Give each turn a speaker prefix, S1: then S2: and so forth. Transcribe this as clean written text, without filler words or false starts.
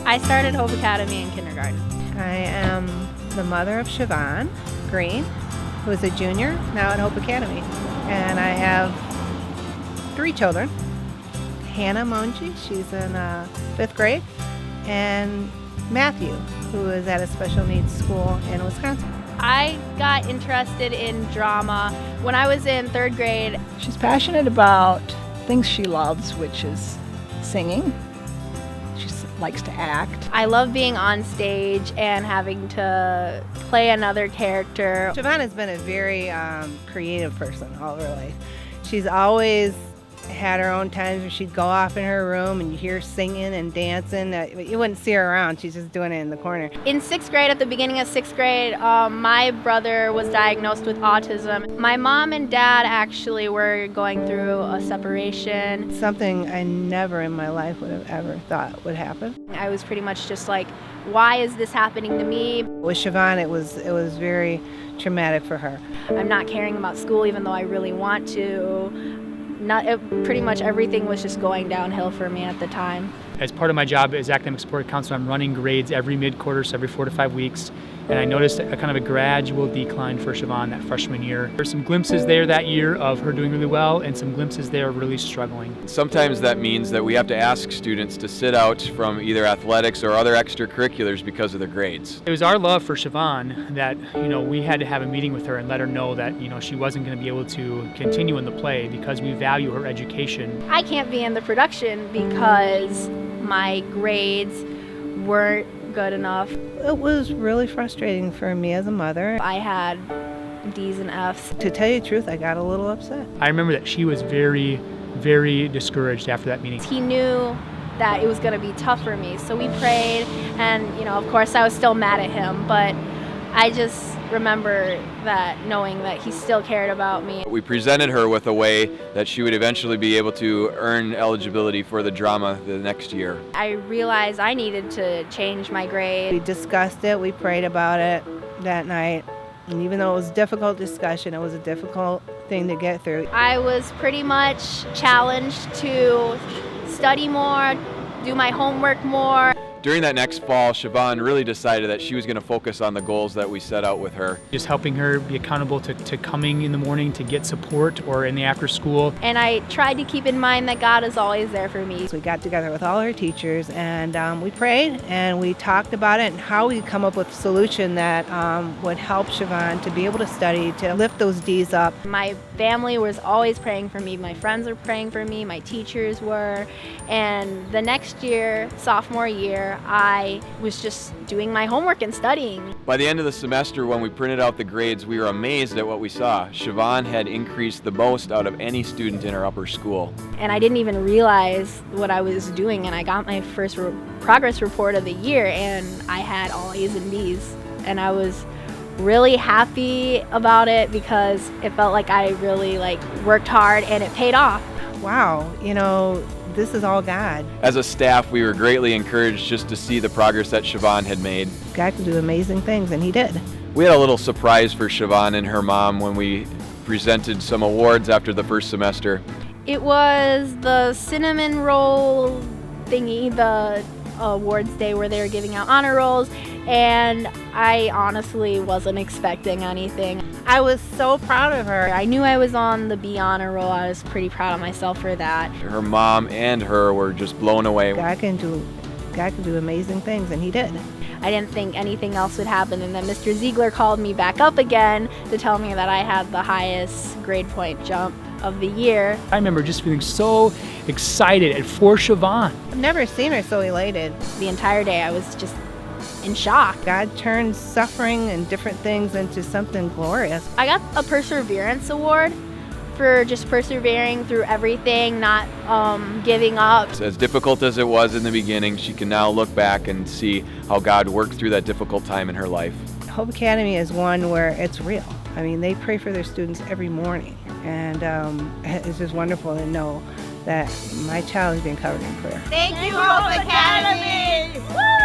S1: I started Hope Academy in kindergarten.
S2: I am the mother of Shevon Green, who is a junior now at Hope Academy. And I have 3 children. Hannah Monji, she's in 5th grade, and Matthew, who is at a special needs school in Wisconsin.
S1: I got interested in drama when I was in 3rd grade.
S3: She's passionate about things she loves, which is singing. She likes to act.
S1: I love being on stage and having to play another character.
S2: Shevon has been a very creative person all her life. She's always had her own times where she'd go off in her room and you hear her singing and dancing. You wouldn't see her around. She's just doing it in the corner.
S1: In 6th grade, at the beginning of 6th grade, my brother was diagnosed with autism. My mom and dad actually were going through a separation.
S2: Something I never in my life would have ever thought would happen.
S1: I was pretty much just like, why is this happening to me?
S2: With Shevon, it was very traumatic for her.
S1: I'm not caring about school even though I really want to. Pretty much everything was just going downhill for me at the time.
S4: As part of my job as academic support counselor, I'm running grades every mid-quarter, so every 4 to 5 weeks. And I noticed a kind of a gradual decline for Shevon that freshman year. There's some glimpses there that year of her doing really well and some glimpses there of really struggling.
S5: Sometimes that means that we have to ask students to sit out from either athletics or other extracurriculars because of their grades.
S4: It was our love for Shevon that, we had to have a meeting with her and let her know that, she wasn't going to be able to continue in the play because we value her education.
S1: I can't be in the production because my grades weren't good enough.
S2: It was really frustrating for me as a mother.
S1: I had D's and F's.
S2: To tell you the truth, I got a little upset.
S4: I remember that she was very, very discouraged after that meeting.
S1: He knew that it was going to be tough for me, so we prayed, and of course I was still mad at him, but I just remember that knowing that he still cared about me.
S5: We presented her with a way that she would eventually be able to earn eligibility for the drama the next year.
S1: I realized I needed to change my grade.
S2: We discussed it, we prayed about it that night, and even though it was a difficult discussion, it was a difficult thing to get through.
S1: I was pretty much challenged to study more, do my homework more.
S5: During that next fall, Shevon really decided that she was going to focus on the goals that we set out with her.
S4: Just helping her be accountable to coming in the morning to get support or in the after school.
S1: And I tried to keep in mind that God is always there for me.
S2: So we got together with all our teachers and we prayed and we talked about it and how we come up with a solution that would help Shevon to be able to study, to lift those D's up.
S1: My family was always praying for me. My friends were praying for me. My teachers were. And the next year, sophomore year, I was just doing my homework and studying.
S5: By the end of the semester, when we printed out the grades, we were amazed at what we saw. Shevon had increased the most out of any student in her upper school.
S1: And I didn't even realize what I was doing, and I got my first progress report of the year, and I had all A's and B's. And I was really happy about it because it felt like I really worked hard and it paid off.
S2: Wow, this is all God.
S5: As a staff, we were greatly encouraged just to see the progress that Shevon had made.
S2: God can do amazing things, and he did.
S5: We had a little surprise for Shevon and her mom when we presented some awards after the first semester.
S1: It was the cinnamon roll thingy, the awards day where they were giving out honor rolls, and I honestly wasn't expecting anything.
S2: I was so proud of her.
S1: I knew I was on the B honor roll. I was pretty proud of myself for that.
S5: Her mom and her were just blown away.
S2: God can do amazing things, and he did.
S1: I didn't think anything else would happen, and then Mr. Ziegler called me back up again to tell me that I had the highest grade point jump of the year.
S4: I remember just feeling so excited for Shevon.
S2: I've never seen her so elated.
S1: The entire day I was just in shock.
S2: God turns suffering and different things into something glorious.
S1: I got a Perseverance Award for just persevering through everything, not giving up.
S5: As difficult as it was in the beginning, she can now look back and see how God worked through that difficult time in her life.
S2: Hope Academy is one where it's real. I mean, they pray for their students every morning, and it's just wonderful to know that my child is being covered in prayer.
S6: Thank you, Hope Academy! Woo!